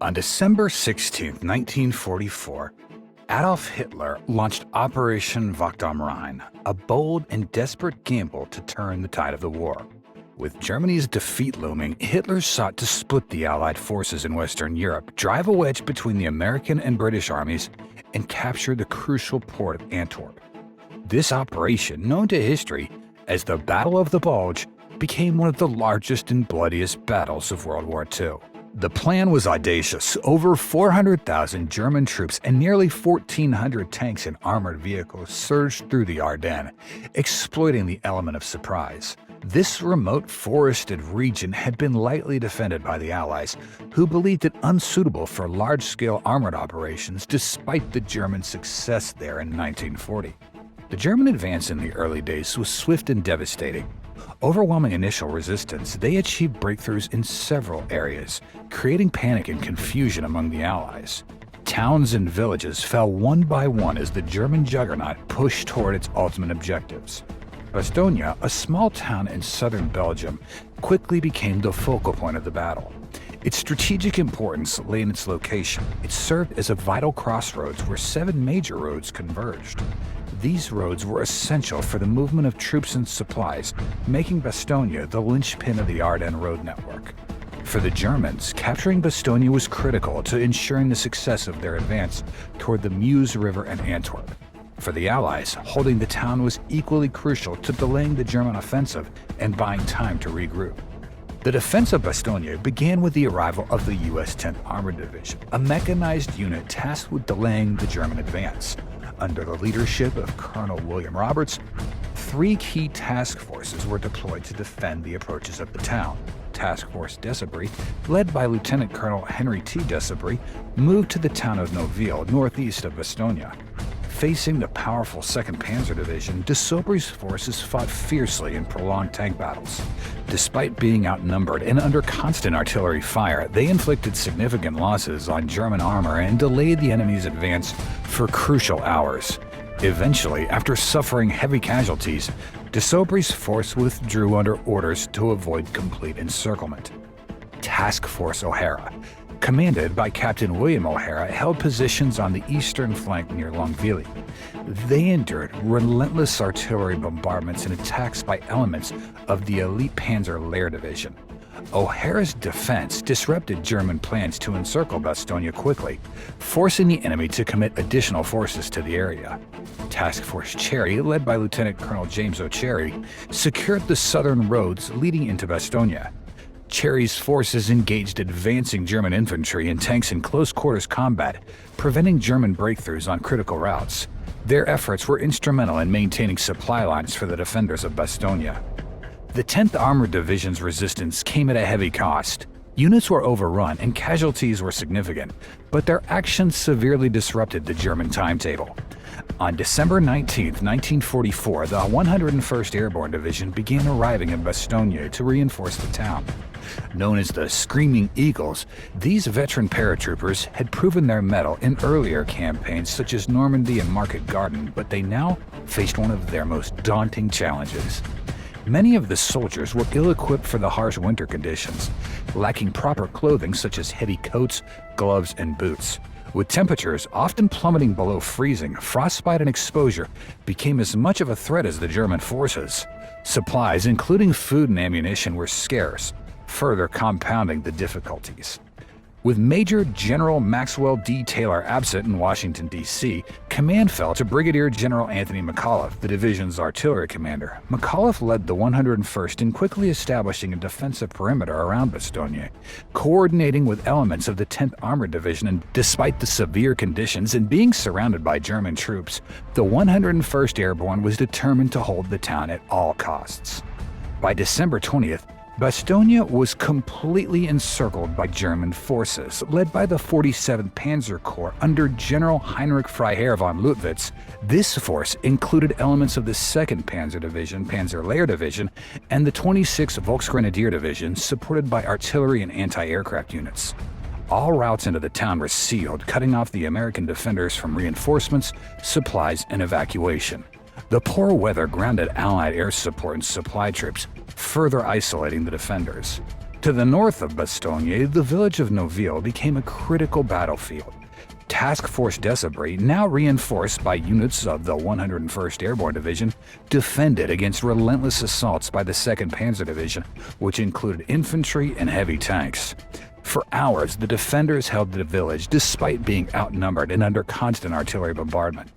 On December 16, 1944, Adolf Hitler launched Operation Wacht am Rhein, a bold and desperate gamble to turn the tide of the war. With Germany's defeat looming, Hitler sought to split the Allied forces in Western Europe, drive a wedge between the American and British armies, and capture the crucial port of Antwerp. This operation, known to history as the Battle of the Bulge, became one of the largest and bloodiest battles of World War II. The plan was audacious. Over 400,000 German troops and nearly 1,400 tanks and armored vehicles surged through the Ardennes, exploiting the element of surprise. This remote forested region had been lightly defended by the Allies, who believed it unsuitable for large-scale armored operations despite the German success there in 1940. The German advance in the early days was swift and devastating. Overwhelming initial resistance, they achieved breakthroughs in several areas, creating panic and confusion among the Allies. Towns and villages fell one by one as the German juggernaut pushed toward its ultimate objectives. Bastogne, a small town in southern Belgium, quickly became the focal point of the battle. Its strategic importance lay in its location. It served as a vital crossroads where 7 major roads converged. These roads were essential for the movement of troops and supplies, making Bastogne the linchpin of the Ardennes road network. For the Germans, capturing Bastogne was critical to ensuring the success of their advance toward the Meuse River and Antwerp. For the Allies, holding the town was equally crucial to delaying the German offensive and buying time to regroup. The defense of Bastogne began with the arrival of the U.S. 10th Armored Division, a mechanized unit tasked with delaying the German advance. Under the leadership of Colonel William Roberts, 3 key task forces were deployed to defend the approaches of the town. Task Force Desabry, led by Lieutenant Colonel Henry T. Desabry, moved to the town of Noville, northeast of Bastogne. Facing the powerful 2nd Panzer Division, Desabry's forces fought fiercely in prolonged tank battles. Despite being outnumbered and under constant artillery fire, they inflicted significant losses on German armor and delayed the enemy's advance for crucial hours. Eventually, after suffering heavy casualties, Desabry's force withdrew under orders to avoid complete encirclement. Task Force O'Hara, commanded by Captain William O'Hara, held positions on the eastern flank near Longville. They endured relentless artillery bombardments and attacks by elements of the elite Panzer Lehr Division. O'Hara's defense disrupted German plans to encircle Bastogne quickly, forcing the enemy to commit additional forces to the area. Task Force Cherry, led by Lieutenant Colonel James O'Cherry, secured the southern roads leading into Bastogne. Cherry's forces engaged advancing German infantry and tanks in close-quarters combat, preventing German breakthroughs on critical routes. Their efforts were instrumental in maintaining supply lines for the defenders of Bastogne. The 10th Armored Division's resistance came at a heavy cost. Units were overrun and casualties were significant, but their actions severely disrupted the German timetable. On December 19, 1944, the 101st Airborne Division began arriving in Bastogne to reinforce the town. Known as the Screaming Eagles, these veteran paratroopers had proven their mettle in earlier campaigns such as Normandy and Market Garden, but they now faced one of their most daunting challenges. Many of the soldiers were ill-equipped for the harsh winter conditions, lacking proper clothing such as heavy coats, gloves, and boots. With temperatures often plummeting below freezing, frostbite and exposure became as much of a threat as the German forces. Supplies, including food and ammunition, were scarce, further compounding the difficulties. With Major General Maxwell D. Taylor absent in Washington, D.C., command fell to Brigadier General Anthony McAuliffe, the division's artillery commander. McAuliffe led the 101st in quickly establishing a defensive perimeter around Bastogne, coordinating with elements of the 10th Armored Division, and despite the severe conditions and being surrounded by German troops, the 101st Airborne was determined to hold the town at all costs. By December 20th, Bastogne was completely encircled by German forces, led by the 47th Panzer Corps under General Heinrich Freiherr von Luttwitz. This force included elements of the 2nd Panzer Division, Panzer Lehr Division, and the 26th Volksgrenadier Division, supported by artillery and anti-aircraft units. All routes into the town were sealed, cutting off the American defenders from reinforcements, supplies, and evacuation. The poor weather grounded Allied air support and supply troops, further isolating the defenders. To the north of Bastogne, the village of Noville became a critical battlefield. Task Force Désabré, now reinforced by units of the 101st Airborne Division, defended against relentless assaults by the 2nd Panzer Division, which included infantry and heavy tanks. For hours, the defenders held the village despite being outnumbered and under constant artillery bombardment.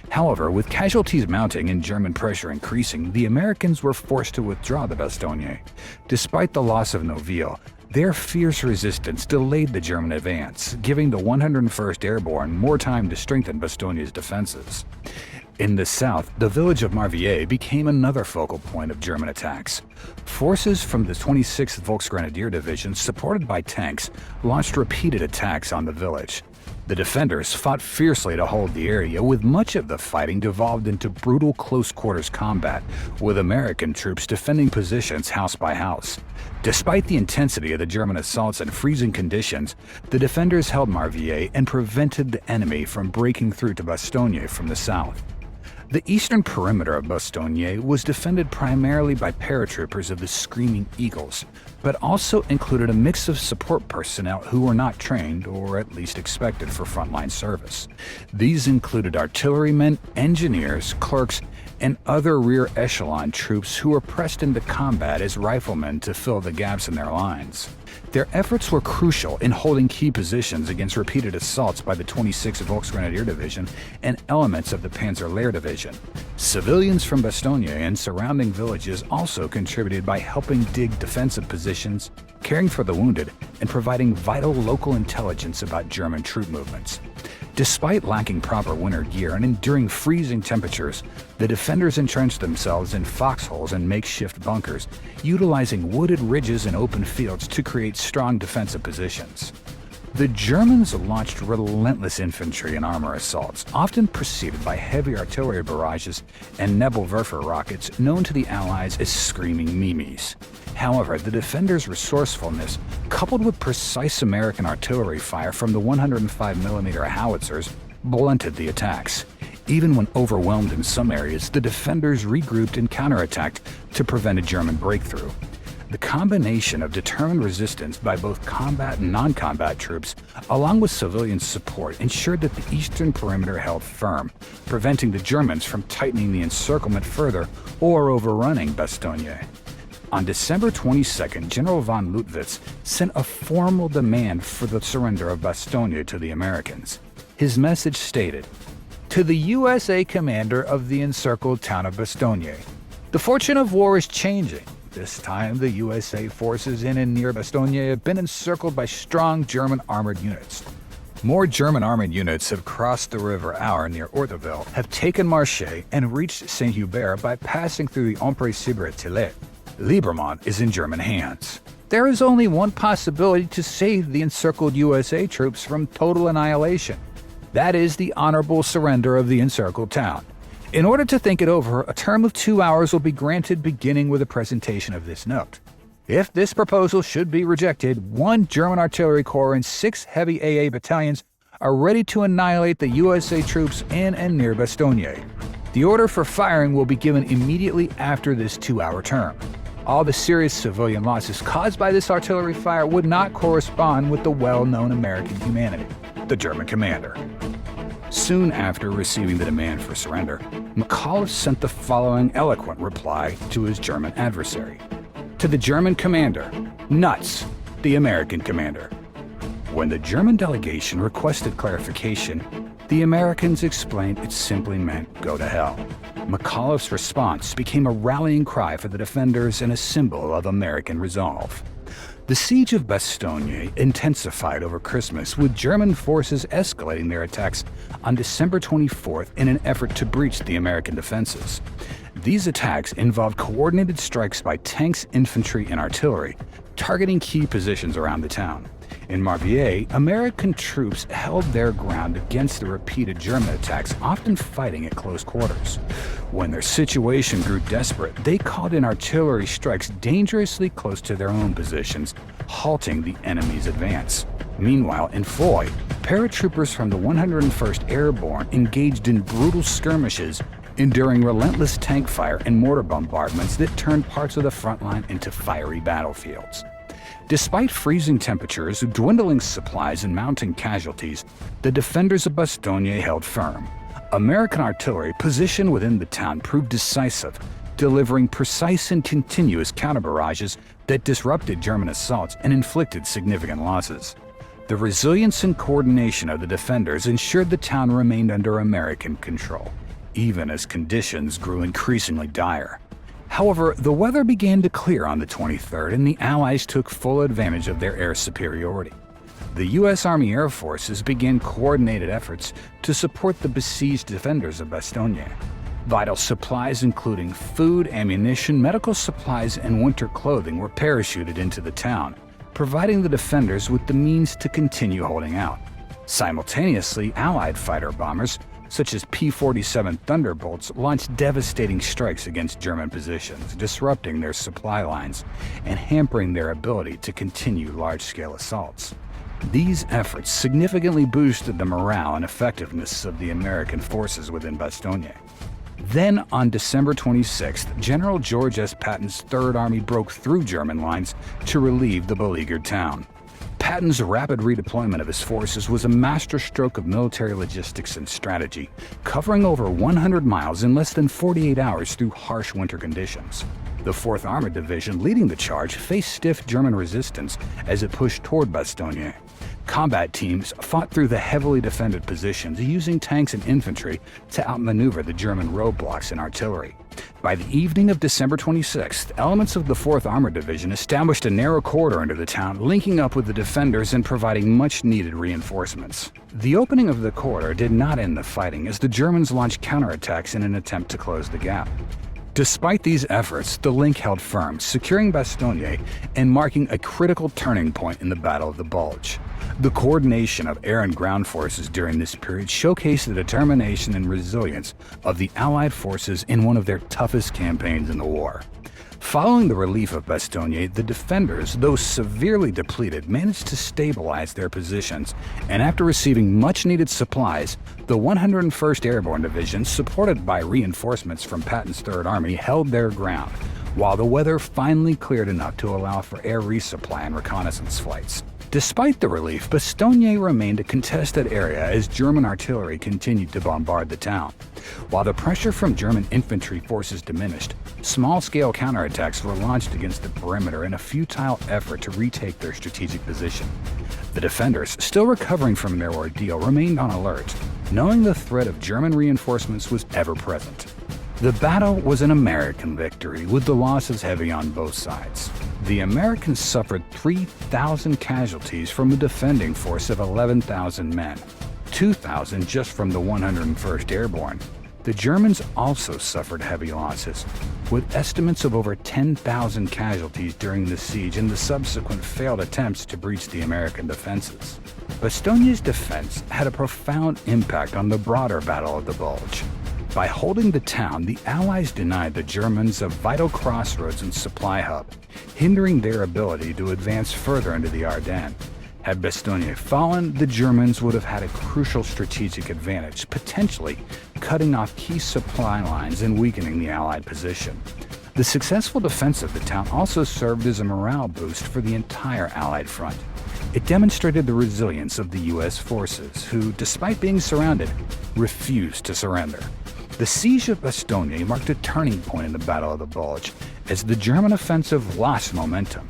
However, with casualties mounting and German pressure increasing, the Americans were forced to withdraw the Bastogne. Despite the loss of Noville, their fierce resistance delayed the German advance, giving the 101st Airborne more time to strengthen Bastogne's defenses. In the south, the village of Marvilliers became another focal point of German attacks. Forces from the 26th Volksgrenadier Division, supported by tanks, launched repeated attacks on the village. The defenders fought fiercely to hold the area, with much of the fighting devolved into brutal close-quarters combat, with American troops defending positions house by house. Despite the intensity of the German assaults and freezing conditions, the defenders held Marvilliers and prevented the enemy from breaking through to Bastogne from the south. The eastern perimeter of Bastogne was defended primarily by paratroopers of the Screaming Eagles, but also included a mix of support personnel who were not trained, or at least expected, for frontline service. These included artillerymen, engineers, clerks, and other rear echelon troops who were pressed into combat as riflemen to fill the gaps in their lines. Their efforts were crucial in holding key positions against repeated assaults by the 26th Volksgrenadier Division and elements of the Panzer-Lehr Division. Civilians from Bastogne and surrounding villages also contributed by helping dig defensive positions, caring for the wounded, and providing vital local intelligence about German troop movements. Despite lacking proper winter gear and enduring freezing temperatures, the defenders entrenched themselves in foxholes and makeshift bunkers, utilizing wooded ridges and open fields to create strong defensive positions. The Germans launched relentless infantry and armor assaults, often preceded by heavy artillery barrages and Nebelwerfer rockets known to the Allies as Screaming Mimes. However, the defenders' resourcefulness, coupled with precise American artillery fire from the 105mm howitzers, blunted the attacks. Even when overwhelmed in some areas, the defenders regrouped and counterattacked to prevent a German breakthrough. The combination of determined resistance by both combat and non-combat troops, along with civilian support, ensured that the eastern perimeter held firm, preventing the Germans from tightening the encirclement further or overrunning Bastogne. On December 22nd, General von Lüttwitz sent a formal demand for the surrender of Bastogne to the Americans. His message stated, "To the USA commander of the encircled town of Bastogne, the fortune of war is changing. This time, the USA forces in and near Bastogne have been encircled by strong German armored units. More German armored units have crossed the River Our near Orteville, have taken Marche, and reached Saint-Hubert by passing through the Ypres-Sibert-Tillet. Liebermann is in German hands. There is only one possibility to save the encircled USA troops from total annihilation. That is the honorable surrender of the encircled town. In order to think it over, a term of 2 hours will be granted beginning with a presentation of this note. If this proposal should be rejected, 1 German artillery corps and 6 heavy AA battalions are ready to annihilate the USA troops in and near Bastogne. The order for firing will be given immediately after this 2-hour term. All the serious civilian losses caused by this artillery fire would not correspond with the well-known American humanity." The German commander. Soon after receiving the demand for surrender, McAuliffe sent the following eloquent reply to his German adversary. To the German commander, nuts, the American commander. When the German delegation requested clarification, the Americans explained it simply meant go to hell. McAuliffe's response became a rallying cry for the defenders and a symbol of American resolve. The Siege of Bastogne intensified over Christmas, with German forces escalating their attacks on December 24th in an effort to breach the American defenses. These attacks involved coordinated strikes by tanks, infantry, and artillery, targeting key positions around the town. In Marvilliers, American troops held their ground against the repeated German attacks, often fighting at close quarters. When their situation grew desperate, they called in artillery strikes dangerously close to their own positions, halting the enemy's advance. Meanwhile, in Foy, paratroopers from the 101st Airborne engaged in brutal skirmishes, enduring relentless tank fire and mortar bombardments that turned parts of the front line into fiery battlefields. Despite freezing temperatures, dwindling supplies, and mounting casualties, the defenders of Bastogne held firm. American artillery positioned within the town proved decisive, delivering precise and continuous counter-barrages that disrupted German assaults and inflicted significant losses. The resilience and coordination of the defenders ensured the town remained under American control, even as conditions grew increasingly dire. However, the weather began to clear on the 23rd, and the Allies took full advantage of their air superiority. The U.S. Army Air Forces began coordinated efforts to support the besieged defenders of Bastogne. Vital supplies including food, ammunition, medical supplies, and winter clothing were parachuted into the town, providing the defenders with the means to continue holding out. Simultaneously, Allied fighter bombers, such as P-47 Thunderbolts, launched devastating strikes against German positions, disrupting their supply lines and hampering their ability to continue large-scale assaults. These efforts significantly boosted the morale and effectiveness of the American forces within Bastogne. Then, on December 26th, General George S. Patton's Third Army broke through German lines to relieve the beleaguered town. Patton's rapid redeployment of his forces was a masterstroke of military logistics and strategy, covering over 100 miles in less than 48 hours through harsh winter conditions. The 4th Armored Division, leading the charge, faced stiff German resistance as it pushed toward Bastogne. Combat teams fought through the heavily defended positions, using tanks and infantry to outmaneuver the German roadblocks and artillery. By the evening of December 26th, elements of the 4th Armored Division established a narrow corridor into the town, linking up with the defenders and providing much-needed reinforcements. The opening of the corridor did not end the fighting, as the Germans launched counterattacks in an attempt to close the gap. Despite these efforts, the link held firm, securing Bastogne and marking a critical turning point in the Battle of the Bulge. The coordination of air and ground forces during this period showcased the determination and resilience of the Allied forces in one of their toughest campaigns in the war. Following the relief of Bastogne, the defenders, though severely depleted, managed to stabilize their positions, and after receiving much-needed supplies, the 101st Airborne Division, supported by reinforcements from Patton's Third Army, held their ground, while the weather finally cleared enough to allow for air resupply and reconnaissance flights. Despite the relief, Bastogne remained a contested area as German artillery continued to bombard the town. While the pressure from German infantry forces diminished, small-scale counterattacks were launched against the perimeter in a futile effort to retake their strategic position. The defenders, still recovering from their ordeal, remained on alert, knowing the threat of German reinforcements was ever present. The battle was an American victory, with the losses heavy on both sides. The Americans suffered 3,000 casualties from a defending force of 11,000 men, 2,000 just from the 101st Airborne. The Germans also suffered heavy losses, with estimates of over 10,000 casualties during the siege and the subsequent failed attempts to breach the American defenses. Bastogne's defense had a profound impact on the broader Battle of the Bulge. By holding the town, the Allies denied the Germans a vital crossroads and supply hub, hindering their ability to advance further into the Ardennes. Had Bastogne fallen, the Germans would have had a crucial strategic advantage, potentially cutting off key supply lines and weakening the Allied position. The successful defense of the town also served as a morale boost for the entire Allied front. It demonstrated the resilience of the U.S. forces, who, despite being surrounded, refused to surrender. The Siege of Bastogne marked a turning point in the Battle of the Bulge, as the German offensive lost momentum.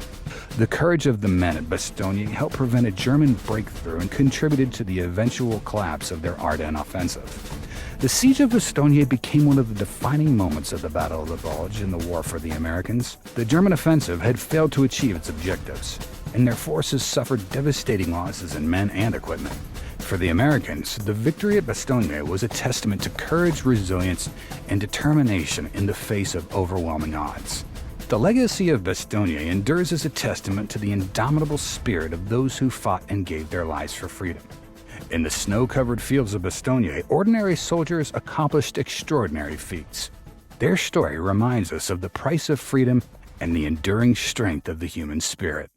The courage of the men at Bastogne helped prevent a German breakthrough and contributed to the eventual collapse of their Ardennes Offensive. The Siege of Bastogne became one of the defining moments of the Battle of the Bulge in the war for the Americans. The German offensive had failed to achieve its objectives, and their forces suffered devastating losses in men and equipment. For the Americans, the victory at Bastogne was a testament to courage, resilience, and determination in the face of overwhelming odds. The legacy of Bastogne endures as a testament to the indomitable spirit of those who fought and gave their lives for freedom. In the snow-covered fields of Bastogne, ordinary soldiers accomplished extraordinary feats. Their story reminds us of the price of freedom and the enduring strength of the human spirit.